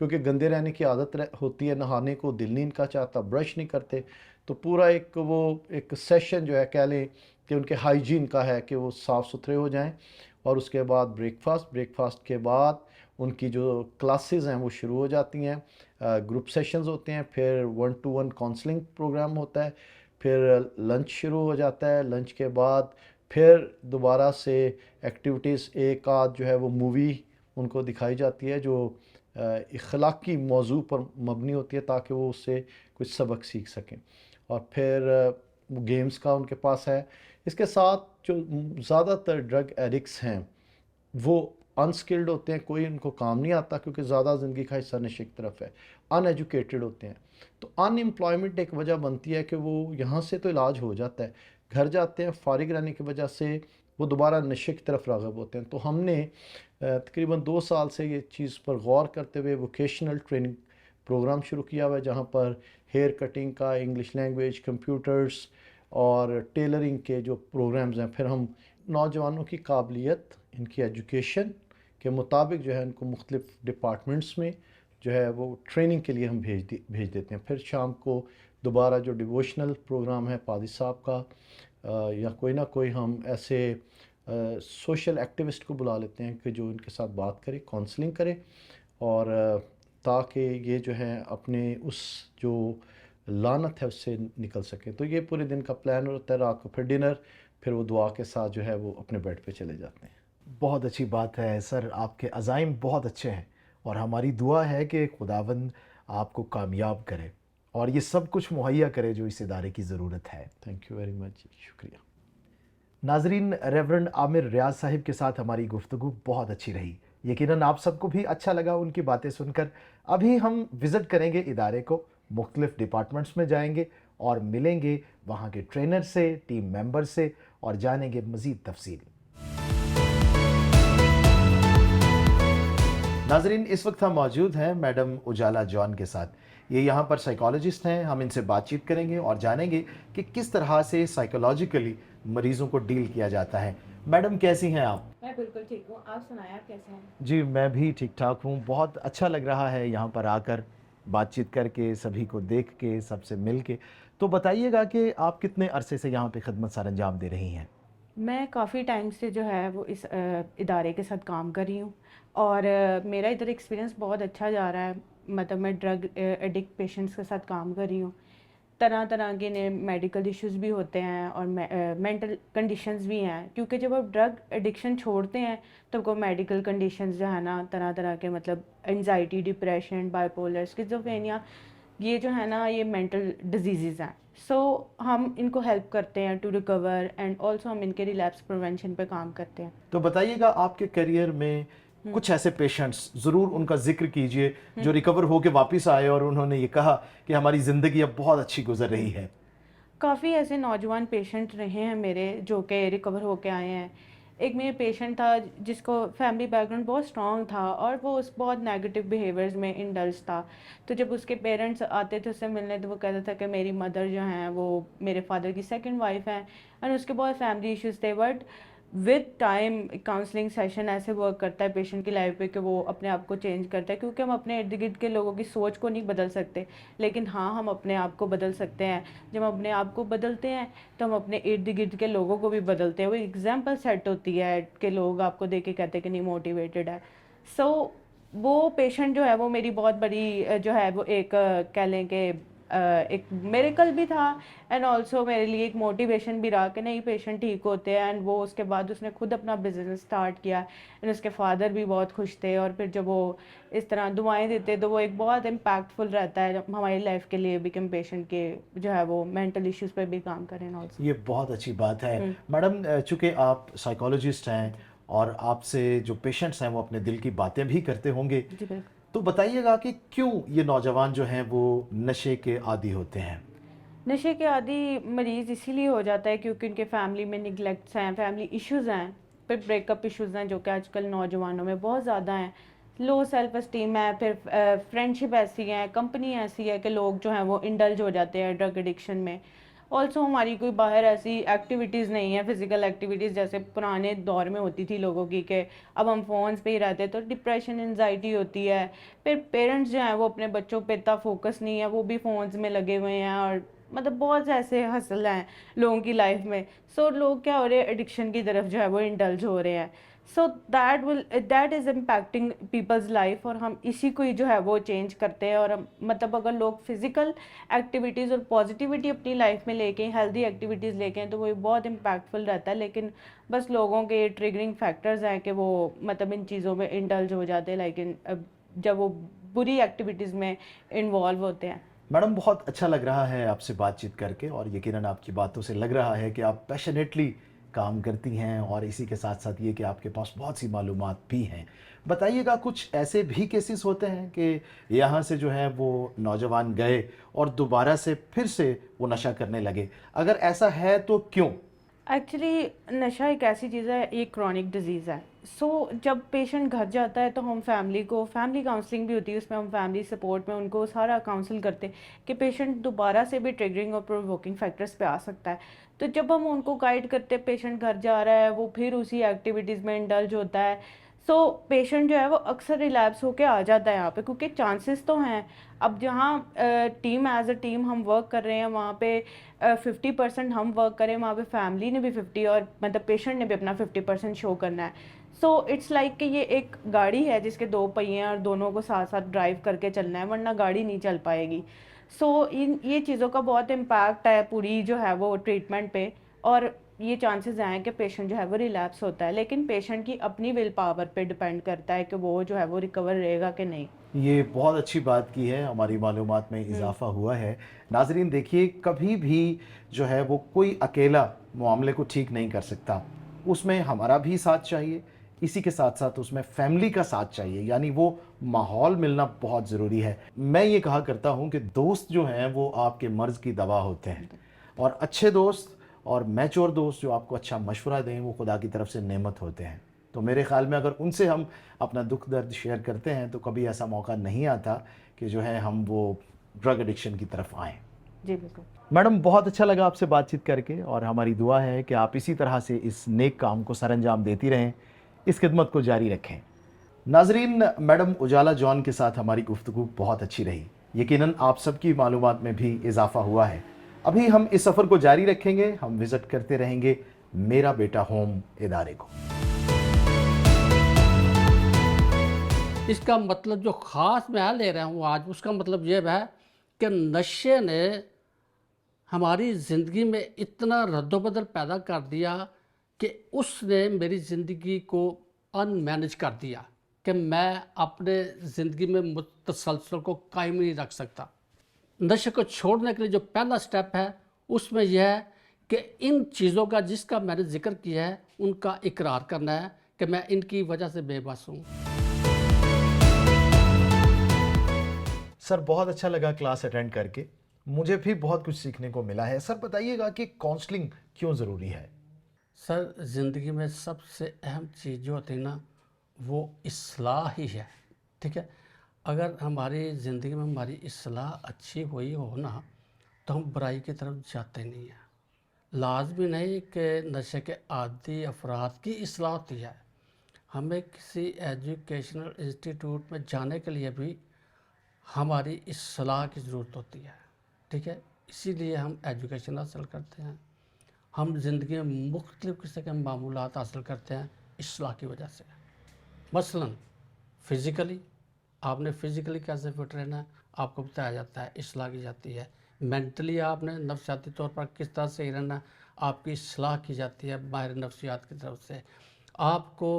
کیونکہ گندے رہنے کی عادت ہوتی ہے, نہانے کو دل نہیں ان کا چاہتا, برش نہیں کرتے, تو پورا ایک سیشن جو ہے کہہ لیں کہ ان کے ہائیجین کا ہے کہ وہ صاف ستھرے ہو جائیں. اور اس کے بعد بریک فاسٹ کے بعد ان کی جو کلاسز ہیں وہ شروع ہو جاتی ہیں, گروپ سیشنز ہوتے ہیں, پھر 1-to-1 کاؤنسلنگ پروگرام ہوتا ہے, پھر لنچ شروع ہو جاتا ہے. لنچ کے بعد پھر دوبارہ سے ایکٹیویٹیز, ایک آدھ جو ہے وہ مووی ان کو دکھائی جاتی ہے جو اخلاقی موضوع پر مبنی ہوتی ہے تاکہ وہ اس سے کچھ سبق سیکھ سکیں. اور پھر گیمز کا ان کے پاس ہے. اس کے ساتھ جو زیادہ تر ڈرگ ایڈکٹس ہیں وہ انسکلڈ ہوتے ہیں, کوئی ان کو کام نہیں آتا کیونکہ زیادہ زندگی کا حصہ نشے کی طرف ہے, ان ایجوکیٹڈ ہوتے ہیں. تو ان امپلائمنٹ ایک وجہ بنتی ہے کہ وہ یہاں سے تو علاج ہو جاتا ہے, گھر جاتے ہیں, فارغ رہنے کی وجہ سے وہ دوبارہ نشے کی طرف راغب ہوتے ہیں. تو ہم نے تقریباً 2 سال سے یہ چیز پر غور کرتے ہوئے ووکیشنل ٹریننگ پروگرام شروع کیا ہوا ہے, جہاں پر ہیئر کٹنگ کا, انگلش لینگویج, کمپیوٹرز اور ٹیلرنگ کے جو پروگرامز ہیں. پھر ہم نوجوانوں کی قابلیت, ان کی ایجوکیشن کے مطابق جو ہے ان کو مختلف ڈپارٹمنٹس میں جو ہے وہ ٹریننگ کے لیے ہم بھیج دیتے ہیں. پھر شام کو دوبارہ جو ڈیووشنل پروگرام ہے پادری صاحب کا, یا کوئی نہ کوئی ہم ایسے سوشل ایکٹیوسٹ کو بلا لیتے ہیں کہ جو ان کے ساتھ بات کرے, کاؤنسلنگ کرے, اور تاکہ یہ جو ہے اپنے اس جو لعنت ہے اس سے نکل سکیں. تو یہ پورے دن کا پلان ہوتا ہے. رات کو پھر ڈنر, پھر وہ دعا کے ساتھ جو ہے وہ اپنے بیڈ پہ چلے جاتے ہیں. بہت اچھی بات ہے سر, آپ کے عزائم بہت اچھے ہیں اور ہماری دعا ہے کہ خداوند آپ کو کامیاب کرے اور یہ سب کچھ مہیا کرے جو اس ادارے کی ضرورت ہے. تھینک یو ویری مچ, شکریہ. ناظرین, ریورنڈ عامر ریاض صاحب کے ساتھ ہماری گفتگو بہت اچھی رہی. یقیناً آپ سب کو بھی اچھا لگا ان کی باتیں سن کر. ابھی ہم وزٹ کریں گے ادارے کو, مختلف ڈپارٹمنٹس میں جائیں گے اور ملیں گے وہاں کے ٹرینر سے, ٹیم ممبر سے, اور جانیں گے مزید تفصیل. ناظرین, اس وقت ہم موجود ہیں میڈم اجالا جان کے ساتھ. یہ یہاں پر سائیکالوجسٹ ہیں. ہم ان سے بات چیت کریں گے اور جانیں گے کہ کس طرح سے سائیکولوجیکلی مریضوں کو ڈیل کیا جاتا ہے. میڈم کیسی ہیں آپ؟ میں بالکل ٹھیک ہوں, آپ سنائیں آپ کیسے ہیں؟ جی میں بھی ٹھیک ٹھاک ہوں. بہت اچھا لگ رہا ہے یہاں پر آ کر, بات چیت کر کے, سبھی کو دیکھ کے, سب سے مل کے. تو بتائیے گا کہ آپ کتنے عرصے سے یہاں پہ خدمت سر انجام دے رہی ہیں؟ میں کافی ٹائم سے جو ہے وہ اس ادارے کے ساتھ کام کر رہی ہوں اور میرا ادھر ایکسپیرینس بہت اچھا جا رہا ہے. مطلب میں ڈرگ ایڈکٹ پیشنٹس کے ساتھ کام کر رہی ہوں. طرح طرح کے میڈیکل ایشوز بھی ہوتے ہیں اور مینٹل کنڈیشنز بھی ہیں, کیونکہ جب آپ ڈرگ ایڈکشن چھوڑتے ہیں تو کو میڈیکل کنڈیشنز جو ہے نا طرح طرح کے, مطلب انزائٹی, ڈپریشن, بائیپولر, اسکیزوفرینیا, یہ جو ہے نا یہ مینٹل ڈیزیزز ہیں. سو ہم ان کو ہیلپ کرتے ہیں ٹو ریکور, اینڈ آلسو ہم ان کے ریلیپس پریونشن پہ کام کرتے ہیں. تو بتائیے گا آپ کے کیریئر میں کچھ ایسے پیشنٹس ضرور ان کا ذکر کیجئے جو ریکور ہو کے واپس آئے اور انہوں نے یہ کہا کہ ہماری زندگی اب بہت اچھی گزر رہی ہے. کافی ایسے نوجوان پیشنٹ رہے ہیں میرے جو کہ ریکور ہو کے آئے ہیں. ایک میرے پیشنٹ تھا جس کو فیملی بیک گراؤنڈ بہت اسٹرانگ تھا اور وہ اس بہت نیگیٹو بیہیویئرز میں انڈلج تھا. تو جب اس کے پیرنٹس آتے تھے اس سے ملنے تو وہ کہتا تھا کہ میری مدر جو ہیں وہ میرے فادر کی سیکنڈ وائف ہیں, اور اس کے بہت فیملی ایشوز تھے. But with time counselling session ایسے ورک کرتا ہے پیشنٹ کی لائف پہ کہ وہ اپنے آپ کو چینج کرتا ہے, کیونکہ ہم اپنے ارد گرد کے لوگوں کی سوچ کو نہیں بدل سکتے, لیکن ہاں ہم اپنے آپ کو بدل سکتے ہیں. جب ہم اپنے آپ کو بدلتے ہیں تو ہم اپنے ارد گرد کے لوگوں کو بھی بدلتے ہیں. وہ ایگزامپل سیٹ ہوتی ہے کہ لوگ آپ کو دیکھ کے کہتے ہیں کہ نہیں موٹیویٹڈ ہے. سو وہ پیشنٹ جو ہے وہ میری بہت بڑی جو ہے وہ ایک کہہ لیں کہ ایک میریکل بھی تھا, اینڈ آلسو میرے لیے ایک موٹیویشن بھی رہا کہ نہیں پیشنٹ ٹھیک ہوتے ہیں. اینڈ وہ اس کے بعد اس نے خود اپنا بزنس اسٹارٹ کیا, اینڈ اس کے فادر بھی بہت خوش تھے. اور پھر جب وہ اس طرح دعائیں دیتے تو وہ ایک بہت امپیکٹفل رہتا ہے ہماری لائف کے لیے بھی کہ ہم پیشنٹ کے جو ہے وہ مینٹل ایشوز پہ بھی کام کریں. آلسو یہ بہت اچھی بات ہے. میڈم, چونکہ آپ سائیکالوجسٹ ہیں اور آپ سے جو پیشنٹس ہیں وہ اپنے دل کی باتیں بھی کرتے ہوں گے, جی بالکل. تو بتائیے گا کہ کیوں یہ نوجوان جو ہیں وہ نشے کے عادی ہوتے ہیں؟ نشے کے عادی مریض اسی لیے ہو جاتا ہے کیونکہ ان کے فیملی میں نگلیکٹس ہیں, فیملی ایشوز ہیں, پھر بریک اپ ایشوز ہیں جو کہ آج کل نوجوانوں میں بہت زیادہ ہیں. لو سیلف اسٹیم ہے, پھر فرینڈشپ ایسی ہے, کمپنی ایسی ہے کہ لوگ جو ہیں وہ انڈلج ہو جاتے ہیں ڈرگ ایڈکشن میں. آلسو ہماری کوئی باہر ایسی ایکٹیویٹیز نہیں ہے، فزیکل ایکٹیویٹیز جیسے پرانے دور میں ہوتی تھی لوگوں کی، کہ اب ہم فونس پہ ہی رہتے تو ڈپریشن انزائٹی ہوتی ہے. پھر پیرنٹس جو ہیں وہ اپنے بچوں پہ اتنا فوکس نہیں ہے، وہ بھی فونس میں لگے ہوئے ہیں، اور مطلب بہت سے ایسے حاصل ہیں لوگوں کی لائف میں. سو لوگ کیا ہو رہے ہیں، ایڈکشن کی طرف جو ہے وہ انڈلج ہو رہے ہیں. So that is impacting people's life, اور ہم اسی کو ہی جو ہے وہ چینج کرتے ہیں. اور مطلب اگر لوگ فزیکل ایکٹیویٹیز اور پازیٹیوٹی اپنی لائف میں لے کے، ہیلدی ایکٹیویٹیز لے کے، تو وہ بہت امپیکٹفل رہتا ہے. لیکن بس لوگوں کے ٹریگرنگ فیکٹرز ہیں کہ وہ مطلب ان چیزوں میں انڈلج ہو جاتے ہیں، لیکن جب وہ بری ایکٹیویٹیز میں انوالو ہوتے ہیں. میڈم بہت اچھا لگ رہا ہے آپ سے بات چیت کر کے، اور یقیناً آپ کی باتوں سے لگ رہا ہے کہ آپ پیشنیٹلی کام کرتی ہیں، اور اسی کے ساتھ ساتھ یہ کہ آپ کے پاس بہت سی معلومات بھی ہیں. بتائیے گا کچھ ایسے بھی کیسز ہوتے ہیں کہ یہاں سے جو ہے وہ نوجوان گئے اور دوبارہ سے پھر سے وہ نشہ کرنے لگے؟ اگر ایسا ہے تو کیوں؟ ایکچولی نشہ ایک ایسی چیز ہے، یہ کرونک ڈیزیز ہے. سو جب پیشنٹ گھر جاتا ہے تو ہم فیملی کاؤنسلنگ بھی ہوتی ہے، اس میں ہم فیملی سپورٹ میں ان کو سارا کاؤنسل کرتے کہ پیشنٹ دوبارہ سے بھی ٹریگرنگ اور پرووکنگ فیکٹرز پہ آ سکتا ہے. تو جب ہم ان کو گائیڈ کرتے، پیشنٹ گھر جا رہا ہے، وہ پھر اسی ایکٹیویٹیز میں انڈلج ہوتا ہے. سو پیشنٹ جو ہے وہ اکثر ریلیپس ہو کے آ جاتا ہے یہاں پہ، کیونکہ چانسز تو ہیں. اب جہاں ٹیم ایز اے ٹیم ہم ورک کر رہے ہیں، وہاں پہ 50% ہم ورک کریں، وہاں پہ فیملی نے بھی 50 اور مطلب پیشنٹ نے بھی اپنا 50% شو کرنا ہے. سو اٹس لائک کہ یہ ایک گاڑی ہے جس کے 2 پہیے ہیں، اور دونوں کو ساتھ ساتھ ڈرائیو کر کے چلنا ہے، ورنہ گاڑی نہیں چل پائے گی. سو یہ چیزوں کا بہت امپیکٹ ہے پوری جو ہے وہ ٹریٹمنٹ پہ، اور یہ چانسز ہیں کہ پیشنٹ جو ہے وہ ریلیپس ہوتا ہے. لیکن پیشنٹ کی اپنی ول پاور پہ ڈپینڈ کرتا ہے کہ وہ جو ہے وہ ریکور رہے گا کہ نہیں. یہ بہت اچھی بات کی ہے، ہماری معلومات میں اضافہ ہوا ہے. ناظرین دیکھیے، کبھی بھی جو ہے وہ کوئی اکیلا معاملے کو ٹھیک نہیں کر سکتا، اس میں ہمارا بھی ساتھ چاہیے، اسی کے ساتھ ساتھ اس میں فیملی کا ساتھ چاہیے، یعنی وہ ماحول ملنا بہت ضروری ہے. میں یہ کہا کرتا ہوں کہ دوست جو ہیں وہ آپ کے مرض کی دوا ہوتے ہیں، اور اچھے دوست اور میچور دوست جو آپ کو اچھا مشورہ دیں وہ خدا کی طرف سے نعمت ہوتے ہیں. تو میرے خیال میں اگر ان سے ہم اپنا دکھ درد شیئر کرتے ہیں تو کبھی ایسا موقع نہیں آتا کہ جو ہے ہم وہ ڈرگ ایڈکشن کی طرف آئیں. جی بالکل. میڈم بہت اچھا لگا آپ سے بات چیت کر کے، اور ہماری دعا ہے کہ آپ اسی طرح سے اس نیک کام کو سر انجام دیتی رہیں، اس خدمت کو جاری رکھیں. ناظرین، میڈم اجالا جان کے ساتھ ہماری گفتگو بہت اچھی رہی، یقیناً آپ سب کی معلومات میں بھی اضافہ ہوا ہے. ابھی ہم اس سفر کو جاری رکھیں گے، ہم وزٹ کرتے رہیں گے میرا بیٹا ہوم ادارے کو. اس کا مطلب جو خاص میں لے رہا ہوں آج، اس کا مطلب یہ ہے کہ نشے نے ہماری زندگی میں اتنا رد و بدل پیدا کر دیا کہ اس نے میری زندگی کو ان مینج کر دیا کہ میں اپنے زندگی میں متسلسل کو قائم نہیں رکھ سکتا. نشے کو چھوڑنے کے لیے جو پہلا سٹیپ ہے اس میں یہ ہے کہ ان چیزوں کا جس کا میں نے ذکر کیا ہے ان کا اقرار کرنا ہے کہ میں ان کی وجہ سے بے بس ہوں. سر بہت اچھا لگا کلاس اٹینڈ کر کے، مجھے بھی بہت کچھ سیکھنے کو ملا ہے. سر بتائیے گا کہ کاؤنسلنگ کیوں ضروری ہے؟ سر زندگی میں سب سے اہم چیز جو ہوتی ہے نا وہ اصلاح ہی ہے. ٹھیک ہے، اگر ہماری زندگی میں ہماری اصلاح اچھی ہوئی ہو نا تو ہم برائی کی طرف جاتے نہیں ہیں. لازمی نہیں کہ نشے کے عادی افراد کی اصلاح ہوتی ہے، ہمیں کسی ایجوکیشنل انسٹیٹیوٹ میں جانے کے لیے بھی ہماری اصلاح کی ضرورت ہوتی ہے. ٹھیک ہے، اسی لیے ہم ایجوکیشن حاصل کرتے ہیں، ہم زندگی میں مختلف قسم کے معمولات حاصل کرتے ہیں اصلاح کی وجہ سے. مثلاً فزیکلی، آپ نے فزیکلی کیسے فٹ رہنا ہے آپ کو بتایا جاتا ہے، اصلاح کی جاتی ہے. مینٹلی آپ نے نفسیاتی طور پر کس طرح سے رہنا ہے آپ کی اصلاح کی جاتی ہے ماہر نفسیات کی طرف سے. آپ کو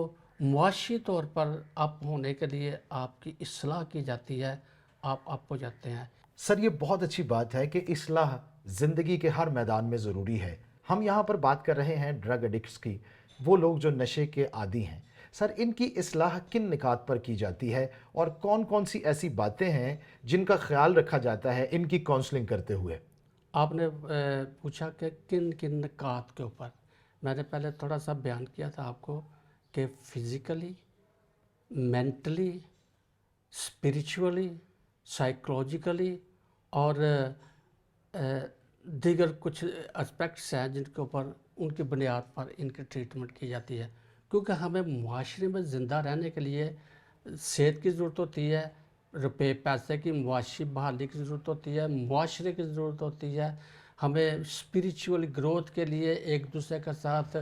معاشی طور پر اپ ہونے کے لیے آپ کی اصلاح کی جاتی ہے، آپ اپ ہو جاتے ہیں. سر یہ بہت اچھی بات ہے کہ اصلاح زندگی کے ہر میدان میں ضروری ہے. ہم یہاں پر بات کر رہے ہیں ڈرگ ایڈکٹس کی، وہ لوگ جو نشے کے عادی ہیں. سر ان کی اصلاح کن نکات پر کی جاتی ہے، اور کون کون سی ایسی باتیں ہیں جن کا خیال رکھا جاتا ہے ان کی کاؤنسلنگ کرتے ہوئے؟ آپ نے پوچھا کہ کن کن نکات کے اوپر، میں نے پہلے تھوڑا سا بیان کیا تھا آپ کو کہ فزیکلی، مینٹلی، اسپریچولی، سائیکولوجیکلی اور دیگر کچھ اسپیکٹس ہیں جن کے اوپر ان کی بنیاد پر ان کی ٹریٹمنٹ کی جاتی ہے، کیونکہ ہمیں معاشرے میں زندہ رہنے کے لیے صحت کی ضرورت ہوتی ہے، روپے پیسے کی معاشی بحالی کی ضرورت ہوتی ہے، معاشرے کی ضرورت ہوتی ہے، ہمیں اسپریچول گروتھ کے لیے ایک دوسرے کے ساتھ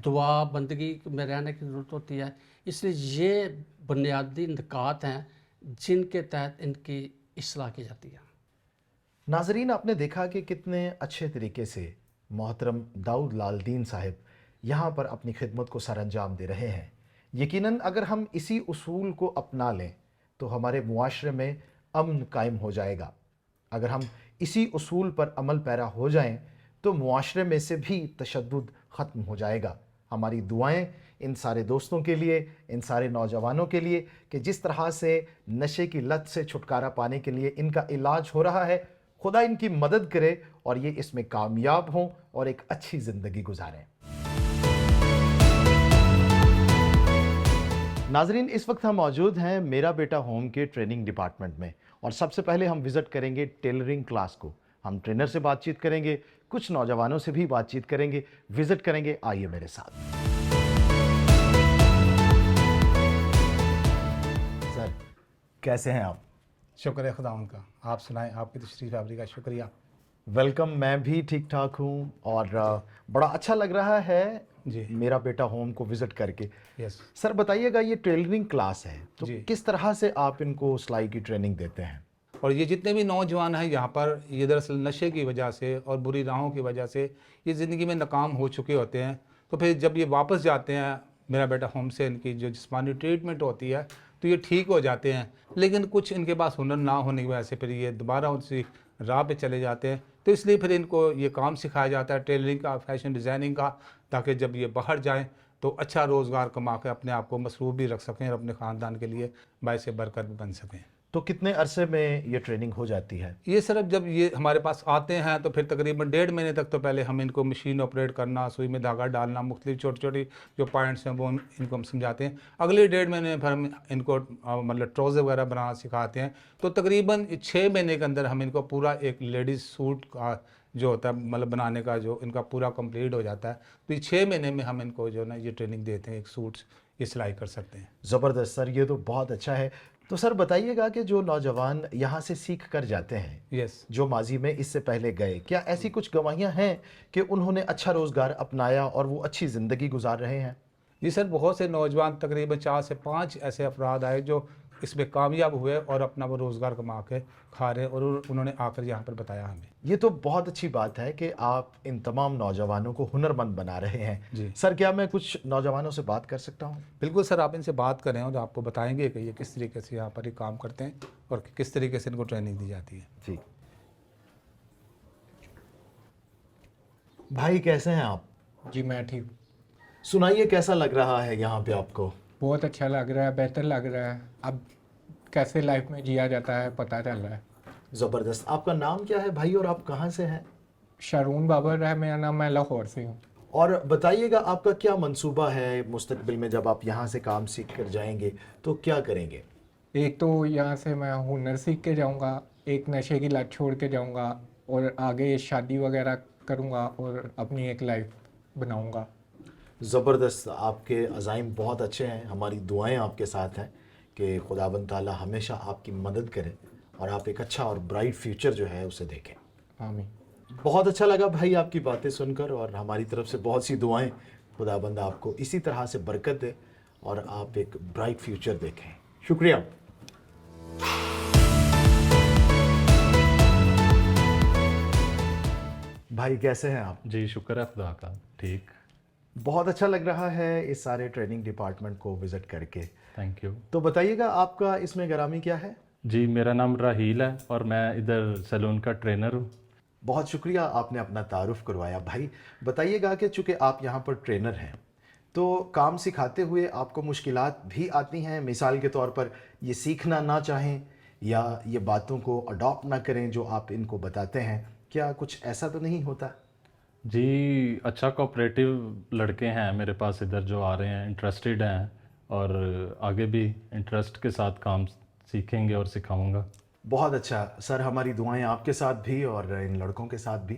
دعا بندگی میں رہنے کی ضرورت ہوتی ہے. اس لیے یہ بنیادی نکات ہیں جن کے تحت ان کی اصلاح کی جاتی ہے. ناظرین، آپ نے دیکھا کہ کتنے اچھے طریقے سے محترم داؤد لال دین صاحب یہاں پر اپنی خدمت کو سر انجام دے رہے ہیں. یقیناً اگر ہم اسی اصول کو اپنا لیں تو ہمارے معاشرے میں امن قائم ہو جائے گا. اگر ہم اسی اصول پر عمل پیرا ہو جائیں تو معاشرے میں سے بھی تشدد ختم ہو جائے گا. ہماری دعائیں ان سارے دوستوں کے لیے، ان سارے نوجوانوں کے لیے کہ جس طرح سے نشے کی لت سے چھٹکارا پانے کے لیے ان کا علاج ہو رہا ہے، خدا ان کی مدد کرے اور یہ اس میں کامیاب ہوں اور ایک اچھی زندگی گزاریں. ناظرین، اس وقت ہم موجود ہیں میرا بیٹا ہوم کے ٹریننگ ڈپارٹمنٹ میں، اور سب سے پہلے ہم وزٹ کریں گے ٹیلرنگ کلاس کو. ہم ٹرینر سے بات چیت کریں گے، کچھ نوجوانوں سے بھی بات چیت کریں گے، وزٹ کریں گے. آئیے میرے ساتھ. سر کیسے ہیں آپ؟ شکر ہے خدا ان کا. آپ سنائیں، آپ کی تشریف آوری کا شکریہ. ویلکم. میں بھی ٹھیک ٹھاک ہوں اور بڑا اچھا لگ رہا ہے جی میرا بیٹا ہوم کو وزٹ کر کے. یس سر بتائیے گا، یہ ٹیلرنگ کلاس ہے تو جی. کس طرح سے آپ ان کو سلائی کی ٹریننگ دیتے ہیں؟ اور یہ جتنے بھی نوجوان ہیں یہاں پر، یہ دراصل نشے کی وجہ سے اور بری راہوں کی وجہ سے یہ زندگی میں ناکام ہو چکے ہوتے ہیں. تو پھر جب یہ واپس جاتے ہیں میرا بیٹا ہوم سے، ان کی جو جسمانی ٹریٹمنٹ ہوتی ہے تو یہ ٹھیک ہو جاتے ہیں. لیکن کچھ ان کے پاس ہنر نہ ہونے کی وجہ سے پھر یہ دوبارہ اسی راہ پہ چلے جاتے ہیں. تو اس لیے پھر ان کو یہ کام سکھایا جاتا ہے ٹیلرنگ کا، فیشن ڈیزائننگ کا، تاکہ جب یہ باہر جائیں تو اچھا روزگار کما کے اپنے آپ کو مصروف بھی رکھ سکیں اور اپنے خاندان کے لیے باعث برکت بھی بن سکیں. تو کتنے عرصے میں یہ ٹریننگ ہو جاتی ہے؟ یہ صرف جب یہ ہمارے پاس آتے ہیں تو پھر تقریباً 1.5 مہینے تک تو پہلے ہم ان کو مشین آپریٹ کرنا، سوئی میں دھاگا ڈالنا، مختلف چھوٹی چھوٹی جو پوائنٹس ہیں وہ ان کو ہم سمجھاتے ہیں. اگلے 1.5 مہینے میں پھر ہم ان کو مطلب ٹراؤزر وغیرہ بنانا سکھاتے ہیں. تو تقریباً 6 مہینے کے اندر ہم ان کو پورا ایک لیڈیز سوٹ کا جو ہوتا ہے مطلب بنانے کا جو ان کا پورا کمپلیٹ ہو جاتا ہے. تو یہ 6 مہینے میں ہم ان کو جو ہے نا یہ ٹریننگ دیتے ہیں، ایک سوٹس یہ سلائی کر سکتے ہیں. زبردست سر، یہ تو بہت اچھا ہے. تو سر بتائیے گا کہ جو نوجوان یہاں سے سیکھ کر جاتے ہیں، یس جو ماضی میں اس سے پہلے گئے، کیا ایسی کچھ گواہیاں ہیں کہ انہوں نے اچھا روزگار اپنایا اور وہ اچھی زندگی گزار رہے ہیں؟ جی سر، بہت سے نوجوان تقریباً 4 سے 5 ایسے افراد آئے جو اس میں کامیاب ہوئے اور اپنا وہ روزگار کما کے کھا رہے ہیں، اور انہوں نے آ کر یہاں پر بتایا ہمیں. یہ تو بہت اچھی بات ہے کہ آپ ان تمام نوجوانوں کو ہنرمند بنا رہے ہیں. جی سر کیا میں کچھ نوجوانوں سے بات کر سکتا ہوں؟ بالکل سر، آپ ان سے بات کریں اور آپ کو بتائیں گے کہ یہ کس طریقے سے یہاں پر یہ کام کرتے ہیں اور کس طریقے سے ان کو ٹریننگ دی جاتی ہے. جی بھائی، کیسے ہیں آپ؟ جی میں ٹھیک. سنائیے کیسا لگ رہا ہے یہاں پہ آپ کو؟ بہت اچھا لگ رہا ہے، بہتر لگ رہا ہے. اب کیسے لائف میں جیا جاتا ہے پتہ چل رہا ہے. زبردست. آپ کا نام کیا ہے بھائی اور آپ کہاں سے ہیں؟ شارون بابر ہے میرا نام، میں لاہور سے ہوں. اور بتائیے گا آپ کا کیا منصوبہ ہے مستقبل میں؟ جب آپ یہاں سے کام سیکھ کر جائیں گے تو کیا کریں گے؟ ایک تو یہاں سے میں ہنر سیکھ کے جاؤں گا، ایک نشے کی لت چھوڑ کے جاؤں گا، اور آگے شادی وغیرہ کروں گا اور اپنی ایک لائف بناؤں گا. زبردست. آپ کے عزائم بہت اچھے ہیں. ہماری دعائیں آپ کے ساتھ ہیں کہ خداوند تعالیٰ ہمیشہ آپ کی مدد کرے اور آپ ایک اچھا اور برائٹ فیوچر جو ہے اسے دیکھیں. آمین. بہت اچھا لگا بھائی آپ کی باتیں سن کر، اور ہماری طرف سے بہت سی دعائیں. خداوند آپ کو اسی طرح سے برکت دے اور آپ ایک برائٹ فیوچر دیکھیں. شکریہ. بھائی کیسے ہیں آپ؟ جی شکر ہے خدا کا، ٹھیک. بہت اچھا لگ رہا ہے اس سارے ٹریننگ ڈپارٹمنٹ کو وزٹ کر کے. Thank you. تو بتائیے گا آپ کا اس میں گرامی کیا ہے؟ جی میرا نام راہیل ہے اور میں ادھر سیلون کا ٹرینر ہوں. بہت شکریہ، آپ نے اپنا تعارف کروایا. بھائی بتائیے گا کہ چونکہ آپ یہاں پر ٹرینر ہیں تو کام سکھاتے ہوئے آپ کو مشکلات بھی آتی ہیں؟ مثال کے طور پر یہ سیکھنا نہ چاہیں یا یہ باتوں کو اڈاپٹ نہ کریں جو آپ ان کو بتاتے ہیں، کیا کچھ ایسا تو نہیں ہوتا؟ جی اچھا کوآپریٹیو لڑکے ہیں میرے پاس ادھر جو آ رہے ہیں، انٹرسٹڈ ہیں اور آگے بھی انٹرسٹ کے ساتھ کام سیکھیں گے اور سکھاؤں گا. بہت اچھا سر، ہماری دعائیں آپ کے ساتھ بھی اور ان لڑکوں کے ساتھ بھی